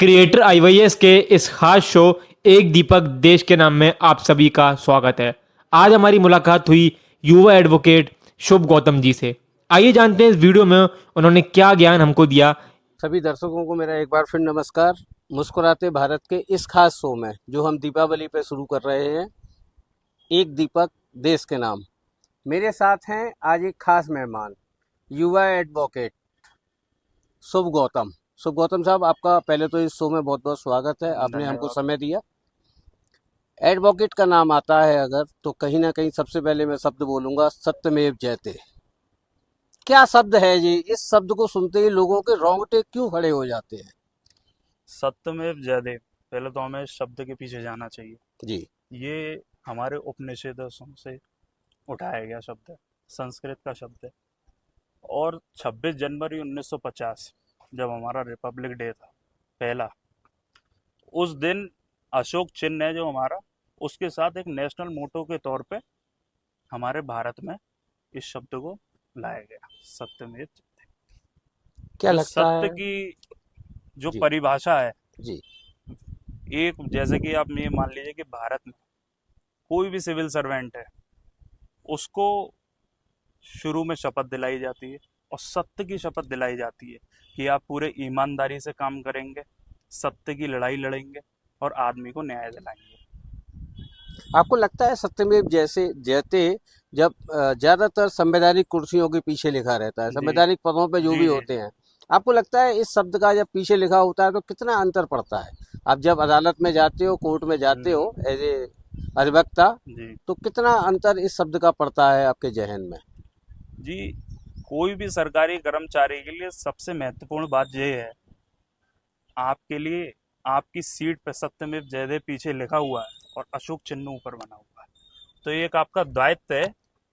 Creator आईवाईएस के इस खास शो एक दीपक देश के नाम में आप सभी का स्वागत है। आज हमारी मुलाकात हुई युवा एडवोकेट शुभ गौतम जी से। आइए जानते हैं इस वीडियो में उन्होंने क्या ज्ञान हमको दिया। सभी दर्शकों को मेरा एक बार फिर नमस्कार। मुस्कुराते भारत के इस खास शो में जो हम दीपावली पे शुरू कर रहे हैं, एक दीपक देश के नाम, मेरे साथ हैं आज एक खास मेहमान, युवा एडवोकेट शुभ गौतम। शुभ गौतम साहब, आपका पहले तो इस शो में बहुत बहुत स्वागत है, आपने हमको धन्यवाद। समय दिया। एडवोकेट का नाम आता है अगर, तो कहीं ना कहीं सबसे पहले मैं शब्द बोलूंगा, सत्यमेव जयते। क्या शब्द है ये? इस शब्द को सुनते ही लोगों के रोंगटे क्यों खड़े हो जाते हैं? सत्यमेव जयदेव, पहले तो हमें इस शब्द के पीछे जाना चाहिए। जी। ये हमारे उपनिषदों से उठाया गया शब्द है, संस्कृत का शब्द है। और 26 जनवरी 1950 जब हमारा रिपब्लिक डे था पहला, उस दिन अशोक चिन्ह है जो हमारा, उसके साथ एक नेशनल मोटो के तौर पे हमारे भारत में इस शब्द को लाया गया, सत्यमेव जयते। क्या जो लगता सत्य है? की जो जी। परिभाषा है, जी। एक जैसे कि आप ये मान लीजिए कि भारत में कोई भी सिविल सर्वेंट है, उसको शुरू में शपथ दिलाई जाती है और सत्य की शपथ दिलाई जाती है कि आप पूरे ईमानदारी से काम करेंगे, सत्य की लड़ाई लड़ेंगे और आदमी को न्याय दिलाएंगे। आपको लगता है सत्यमेव जैसे जयते जब ज्यादातर संवैधानिक कुर्सियों के पीछे लिखा रहता है, जी संवैधानिक पदों पे जो जी भी जी होते जी हैं, आपको लगता है इस शब्द का जब पीछे लिखा होता है तो कितना अंतर पड़ता है? आप जब अदालत में जाते हो, कोर्ट में जाते हो हम्म, एज ए अधिवक्ता, जी तो कितना अंतर इस शब्द का पड़ता है आपके जहन में? जी। कोई भी सरकारी कर्मचारी के लिए सबसे महत्वपूर्ण बात यह है, आपके लिए आपकी सीट पे सत्यमेव जयदेव पीछे लिखा हुआ है और अशोक चिन्ह ऊपर बना हुआ है। तो ये एक आपका दायित्व है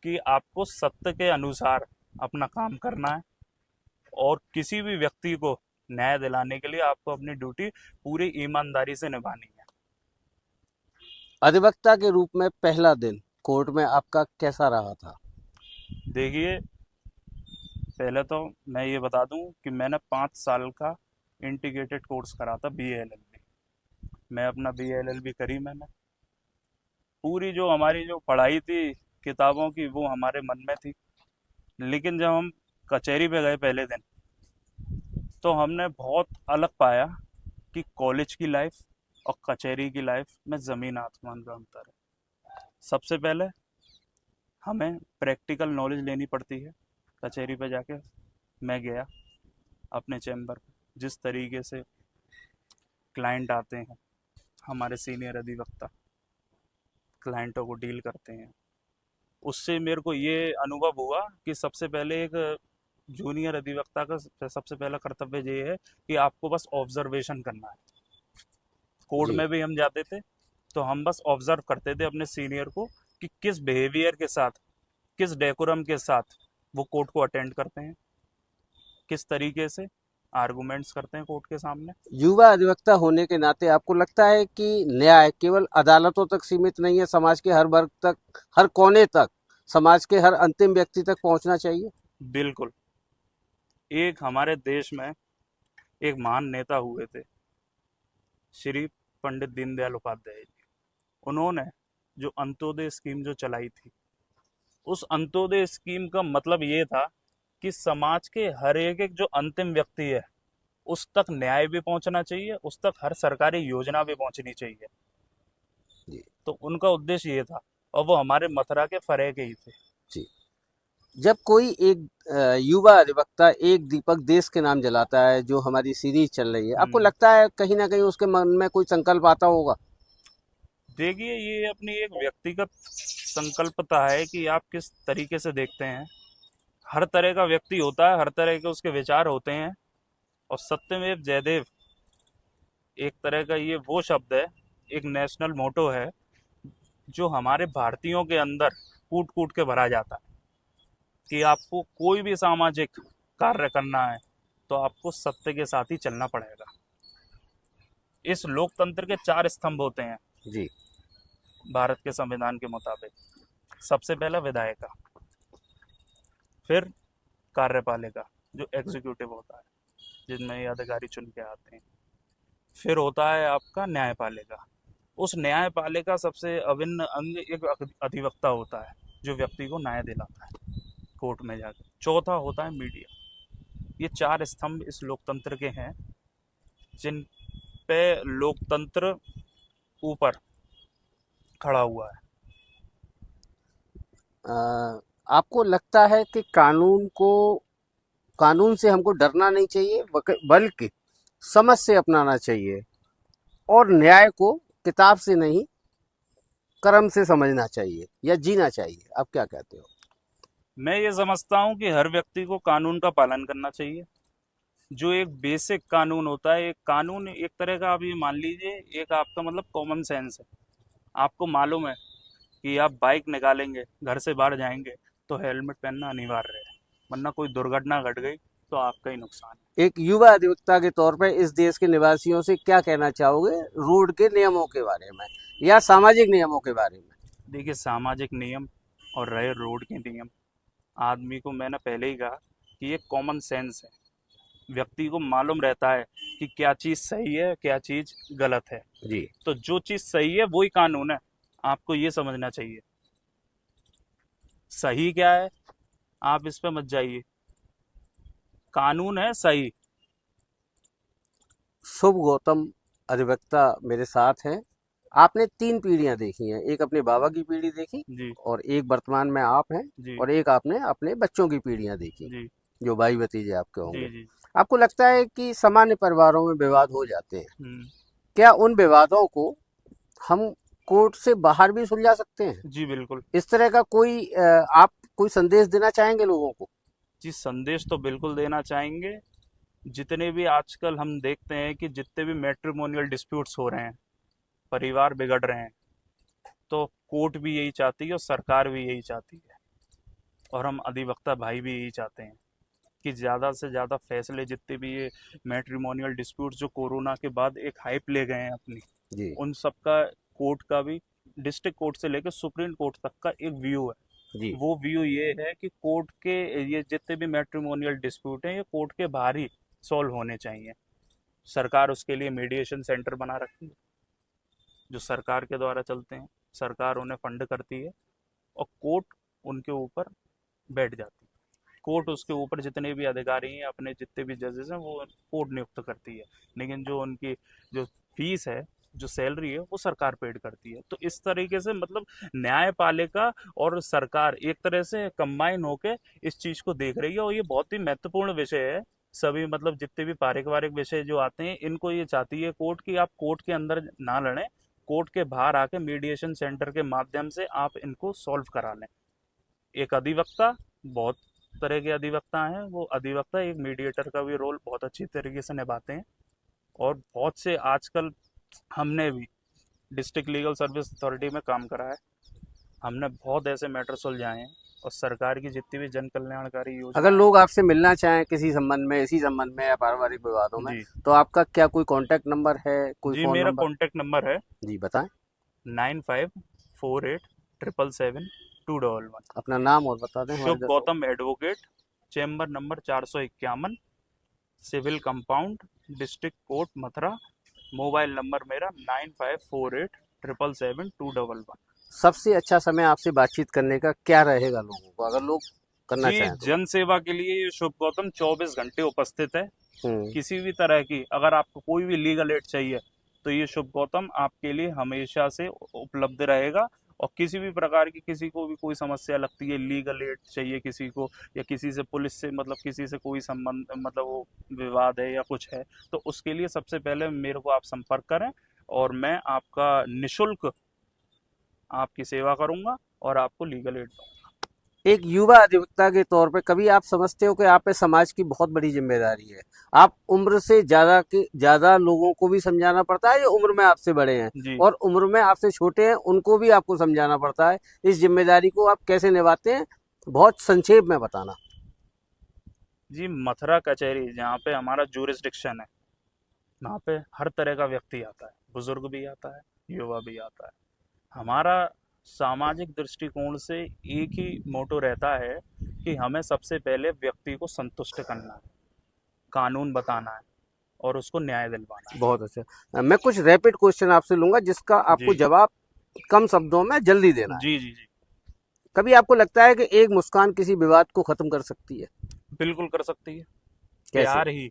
कि आपको सत्य के अनुसार अपना काम करना है और किसी भी व्यक्ति को न्याय दिलाने के लिए आपको अपनी ड्यूटी पूरी ईमानदारी से निभानी है। अधिवक्ता के रूप में पहला दिन कोर्ट में आपका कैसा रहा था? देखिए, पहले तो मैं ये बता दूं कि मैंने 5 साल का इंटीग्रेटेड कोर्स करा था, BA LLB। मैं अपना BA LLB करी मैंने। पूरी जो हमारी जो पढ़ाई थी किताबों की, वो हमारे मन में थी। लेकिन जब हम कचहरी पे गए पहले दिन, तो हमने बहुत अलग पाया कि कॉलेज की लाइफ और कचहरी की लाइफ में ज़मीन आसमान का अंतर है। सबसे पहले हमें प्रैक्टिकल नॉलेज लेनी पड़ती है कचहरी पे जाके। मैं गया अपने चैम्बर पे, जिस तरीके से क्लाइंट आते हैं, हमारे सीनियर अधिवक्ता क्लाइंटों को डील करते हैं, उससे मेरे को ये अनुभव हुआ कि सबसे पहले एक जूनियर अधिवक्ता का सबसे पहला कर्तव्य ये है कि आपको बस ऑब्जर्वेशन करना है। कोर्ट जी। में भी हम जाते थे तो हम बस ऑब्जर्व करते थे अपने सीनियर को कि किस बिहेवियर के साथ, किस डेकोरम के साथ वो कोर्ट को अटेंड करते हैं, किस तरीके से आर्गुमेंट्स करते हैं कोर्ट के सामने। युवा अधिवक्ता होने के नाते आपको लगता है कि न्याय केवल अदालतों तक सीमित नहीं है, समाज के हर वर्ग तक, हर कोने तक, समाज के हर अंतिम व्यक्ति तक पहुंचना चाहिए? बिल्कुल। एक हमारे देश में एक महान नेता हुए थे, श्री पंडित दीनदयाल उपाध्याय जी। उन्होंने जो अंत्योदय स्कीम जो चलाई थी, उस अंत्योदय स्कीम का मतलब ये था कि समाज के हर एक एक जो अंतिम व्यक्ति है, उस तक न्याय भी पहुंचना चाहिए, उस तक हर सरकारी योजना भी पहुंचनी चाहिए। जी। तो उनका उद्देश्य ये था, और वो हमारे मथुरा के फरे के ही थे। जी। जब कोई एक युवा अधिवक्ता एक दीपक देश के नाम जलाता है, जो हमारी सीरीज चल रही है, आपको हम्म, लगता है कहीं ना कहीं उसके मन में कोई संकल्प आता होगा? देखिए, ये अपनी एक व्यक्तिगत संकल्पता है कि आप किस तरीके से देखते हैं। हर तरह का व्यक्ति होता है, हर तरह के उसके विचार होते हैं। और सत्यमेव जयदेव एक तरह का ये वो शब्द है, एक नेशनल मोटो है, जो हमारे भारतीयों के अंदर कूट कूट के भरा जाता है कि आपको कोई भी सामाजिक कार्य करना है तो आपको सत्य के साथ ही चलना पड़ेगा। इस लोकतंत्र के 4 स्तंभ होते हैं जी। भारत के संविधान के मुताबिक। सबसे पहला विधायिका, फिर कार्यपालिका जो एग्जीक्यूटिव होता है, जिनमें ये अधिकारी चुन के आते हैं, फिर होता है आपका न्यायपालिका। उस न्यायपालिका सबसे अभिन्न अंग एक अधिवक्ता होता है, जो व्यक्ति को न्याय दिलाता है कोर्ट में जाकर। चौथा होता है मीडिया। ये चार स्तंभ इस लोकतंत्र के हैं, जिन पे लोकतंत्र ऊपर खड़ा हुआ है। आपको लगता है कि कानून से हमको डरना नहीं चाहिए, बल्कि समझ से अपनाना चाहिए, और न्याय को किताब से नहीं कर्म से समझना चाहिए या जीना चाहिए? आप क्या कहते हो? मैं ये समझता हूँ कि हर व्यक्ति को कानून का पालन करना चाहिए। जो एक बेसिक कानून होता है, एक कानून एक तरह का, आप ये मान लीजिए, एक आपका मतलब कॉमन सेंस है। आपको मालूम है कि आप बाइक निकालेंगे, घर से बाहर जाएंगे, तो हेलमेट पहनना अनिवार्य है, वरना कोई दुर्घटना घट गई तो आपका ही नुकसान है। एक युवा अधिवक्ता के तौर पर इस देश के निवासियों से क्या कहना चाहोगे रोड के नियमों के बारे में या सामाजिक नियमों के बारे में? देखिए, सामाजिक नियम और रहे रोड के नियम, आदमी को मैंने पहले ही कहा कि ये कॉमन सेंस है। व्यक्ति को मालूम रहता है कि क्या चीज़ सही है, क्या चीज़ गलत है। जी। तो जो चीज़ सही है वही कानून है, आपको ये समझना चाहिए। सही क्या है, आप इस पे मत जाइए, कानून है सही। शुभ गौतम अधिवक्ता मेरे साथ हैं। आपने 3 पीढ़ियाँ देखी हैं, एक अपने बाबा की पीढ़ी देखी, जी और एक वर्तमान में आप हैं, जी और एक आपने अपने बच्चों की पीढ़ियाँ देखी, जी जो भाई भतीजे आपके जी होंगे। जी। आपको लगता है कि सामान्य परिवारों में विवाद हो जाते हैं, हम्म। क्या उन विवादों को हम कोर्ट से बाहर भी सुलझा सकते हैं? जी बिल्कुल। इस तरह का आप कोई संदेश देना चाहेंगे लोगों को? जी, संदेश तो बिल्कुल देना चाहेंगे। जितने भी आजकल हम देखते हैं कि जितने भी मैट्रिमोनियल डिस्प्यूट्स हो रहे हैं, परिवार बिगड़ रहे हैं, तो कोर्ट भी यही चाहती है और सरकार भी यही चाहती है, और हम अधिवक्ता भाई भी यही चाहते हैं कि ज़्यादा से ज़्यादा फैसले, जितने भी ये मैट्रिमोनियल डिस्प्यूट्स जो कोरोना के बाद एक हाइप ले गए हैं अपनी, जी। उन सब का कोर्ट का भी, डिस्ट्रिक्ट कोर्ट से लेकर सुप्रीम कोर्ट तक का एक व्यू है। जी। वो व्यू ये है कि कोर्ट के ये जितने भी मैट्रिमोनियल डिस्प्यूट हैं, ये कोर्ट के बाहर ही सॉल्व होने चाहिए। सरकार उसके लिए मीडिएशन सेंटर बना रखी है, जो सरकार के द्वारा चलते हैं, सरकार उन्हें फंड करती है, और कोर्ट उनके ऊपर बैठ जाती है। कोर्ट उसके ऊपर जितने भी अधिकारी हैं, अपने जितने भी जजेस हैं, वो कोर्ट नियुक्त करती है, लेकिन जो उनकी जो फीस है, जो सैलरी है, वो सरकार पेड करती है। तो इस तरीके से मतलब न्यायपालिका और सरकार एक तरह से कंबाइन होकर इस चीज को देख रही है, और ये बहुत ही महत्वपूर्ण विषय है। सभी मतलब जितने भी पारिवारिक विषय जो आते हैं, इनको ये चाहती है कोर्ट कि आप कोर्ट के अंदर ना लड़ें, कोर्ट के बाहर आके मीडिएशन सेंटर के माध्यम से आप इनको सॉल्व करा लें। एक अधिवक्ता, बहुत तरह के अधिवक्ता हैं, वो अधिवक्ता एक मीडिएटर का भी रोल बहुत अच्छी तरीके से निभाते हैं। और बहुत से आजकल, हमने भी डिस्ट्रिक्ट लीगल सर्विस अथॉरिटी में काम करा है, हमने बहुत ऐसे मैटर सुलझाए हैं, और सरकार की जितनी भी जन कल्याणकारी अगर योजनाएं लोग हैं। आपसे मिलना चाहें किसी संबंध में, इसी संबंध में या पारिवारिक विवादों में, जी तो आपका क्या कोई कांटेक्ट नंबर है, कोई जी, फोन मेरा नंबर? कॉन्टेक्ट नंबर है जी बताएं। 9548777211। अपना नाम और बता दें हमारे शुभ दर्शकों Gautam advocate, chamber number 451, civil compound, district court Mathura. Mobile number मेरा 9548777211। को। सबसे अच्छा समय आपसे बातचीत करने का क्या रहेगा लोगों को, अगर लोग करना जी, चाहें तो? जन सेवा के लिए ये शुभ गौतम 24 घंटे उपस्थित है। हम्म। किसी भी तरह की, अगर आपको कोई भी लीगल एड चाहिए, तो ये शुभ गौतम आपके लिए हमेशा से उपलब्ध रहेगा। और किसी भी प्रकार की, किसी को भी कोई समस्या लगती है, लीगल एड चाहिए किसी को, या किसी से, पुलिस से, मतलब किसी से कोई संबंध, मतलब वो विवाद है या कुछ है, तो उसके लिए सबसे पहले मेरे को आप संपर्क करें, और मैं आपका निशुल्क आपकी सेवा करूंगा, और आपको लीगल एड दूंगा। एक युवा अधिवक्ता के तौर पे कभी आप समझते हो कि आप पे समाज की बहुत बड़ी जिम्मेदारी है? आप उम्र से ज्यादा लोगों को भी समझाना पड़ता है, जो उम्र में आपसे बड़े हैं, जी और उम्र में आपसे छोटे हैं, उनको भी आपको समझाना पड़ता है। इस जिम्मेदारी को आप कैसे निभाते हैं, बहुत संक्षेप में बताना। जी, मथुरा कचहरी जहाँ पे हमारा जूरिस्डिक्शन है, वहाँ पे हर तरह का व्यक्ति आता है, बुजुर्ग भी आता है, युवा भी आता है। हमारा सामाजिक दृष्टिकोण से एक ही मोटो रहता है कि हमें सबसे पहले व्यक्ति को संतुष्ट करना है, कानून बताना है, और उसको न्याय दिलवाना है। बहुत अच्छा। मैं कुछ रैपिड क्वेश्चन आपसे लूंगा जिसका आपको जी जवाब कम शब्दों में जल्दी देना है। जी जी जी। कभी आपको लगता है कि एक मुस्कान किसी विवाद को खत्म कर सकती है? बिल्कुल कर सकती है। कैसे? प्यार ही,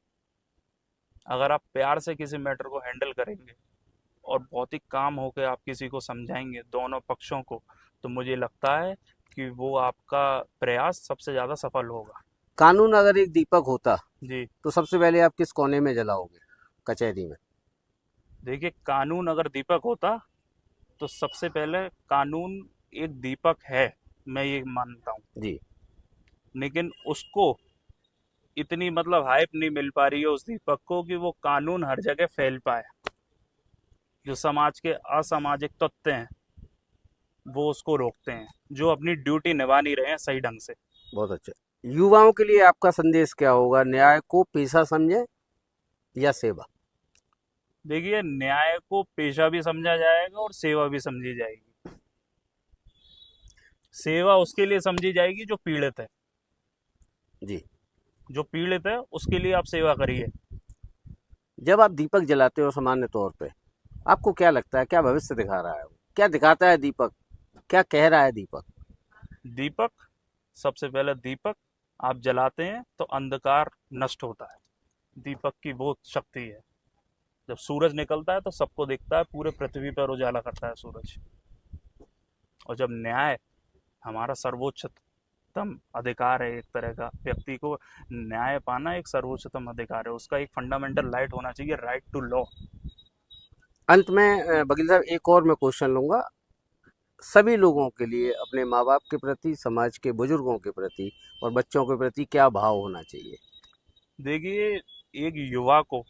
अगर आप प्यार से किसी मैटर को हैंडल करेंगे और बहुत ही काम होकर आप किसी को समझाएंगे दोनों पक्षों को, तो मुझे लगता है कि वो आपका प्रयास सबसे ज़्यादा सफल होगा। कानून अगर एक दीपक होता जी। तो सबसे पहले आप किस कोने में जलाओगे कचहरी में? देखिए, कानून अगर दीपक होता तो सबसे पहले कानून एक दीपक है, मैं ये मानता हूँ। जी। लेकिन उसको इतनी मतलब हाइप नहीं मिल पा रही है उस दीपक को कि वो कानून हर जगह फैल पाए। जो समाज के असामाजिक तत्व हैं वो उसको रोकते हैं, जो अपनी ड्यूटी निभा नहीं रहे हैं सही ढंग से। बहुत अच्छा। युवाओं के लिए आपका संदेश क्या होगा? न्याय को पेशा समझे या सेवा? देखिए, न्याय को पेशा भी समझा जाएगा और सेवा भी समझी जाएगी। सेवा उसके लिए समझी जाएगी जो पीड़ित है। जी। जो पीड़ित है उसके लिए आप सेवा करिए। जब आप दीपक जलाते हो सामान्य तौर पे, आपको क्या लगता है, क्या भविष्य दिखा रहा है वो? क्या दिखाता है दीपक? क्या कह रहा है दीपक? दीपक, सबसे पहले दीपक आप जलाते हैं तो अंधकार नष्ट होता है। दीपक की वो शक्ति है। जब सूरज निकलता है तो सबको दिखता है, पूरे पृथ्वी पर उजाला करता है सूरज। और जब न्याय हमारा सर्वोच्चतम अधिकार है, एक तरह का व्यक्ति को न्याय पाना एक सर्वोच्चतम अधिकार है, उसका एक फंडामेंटल राइट होना चाहिए, राइट टू लॉ। अंत में वकील साहब एक और मैं क्वेश्चन लूंगा। सभी लोगों के लिए अपने माँ बाप के प्रति, समाज के बुजुर्गों के प्रति और बच्चों के प्रति क्या भाव होना चाहिए? देखिए, एक युवा को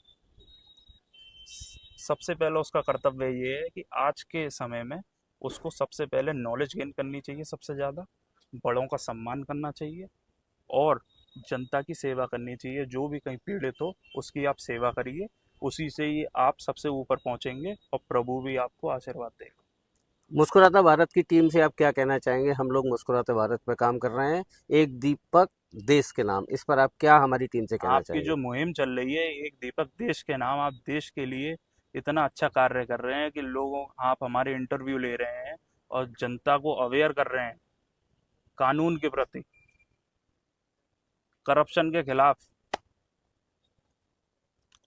सबसे पहला उसका कर्तव्य ये है कि आज के समय में उसको सबसे पहले नॉलेज गेन करनी चाहिए, सबसे ज़्यादा बड़ों का सम्मान करना चाहिए और जनता की सेवा करनी चाहिए। जो भी कहीं पीड़ित हो उसकी आप सेवा करिए, उसी से ही आप सबसे ऊपर पहुंचेंगे और प्रभु भी आपको आशीर्वाद देगा। मुस्कुराता भारत की टीम से आप क्या कहना चाहेंगे? हम लोग मुस्कुराते भारत पे काम कर रहे हैं, एक दीपक देश के नाम, इस पर आप क्या हमारी टीम से कहना आपकी चाहेंगे? जो मुहिम चल रही है एक दीपक देश के नाम, आप देश के लिए इतना अच्छा कार्य कर रहे हैं कि लोगों, आप हमारे इंटरव्यू ले रहे हैं और जनता को अवेयर कर रहे हैं कानून के प्रति, करप्शन के खिलाफ।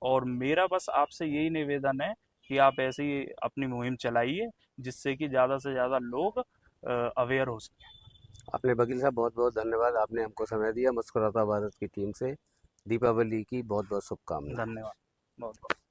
और मेरा बस आपसे यही निवेदन है कि आप ऐसे ही अपनी मुहिम चलाइए जिससे कि ज़्यादा से ज़्यादा लोग अवेयर हो सकें। आपने वकील साहब बहुत बहुत धन्यवाद, आपने हमको समय दिया। मुस्कुराता भारत की टीम से दीपावली की बहुत बहुत शुभकामनाएं। धन्यवाद बहुत बहुत।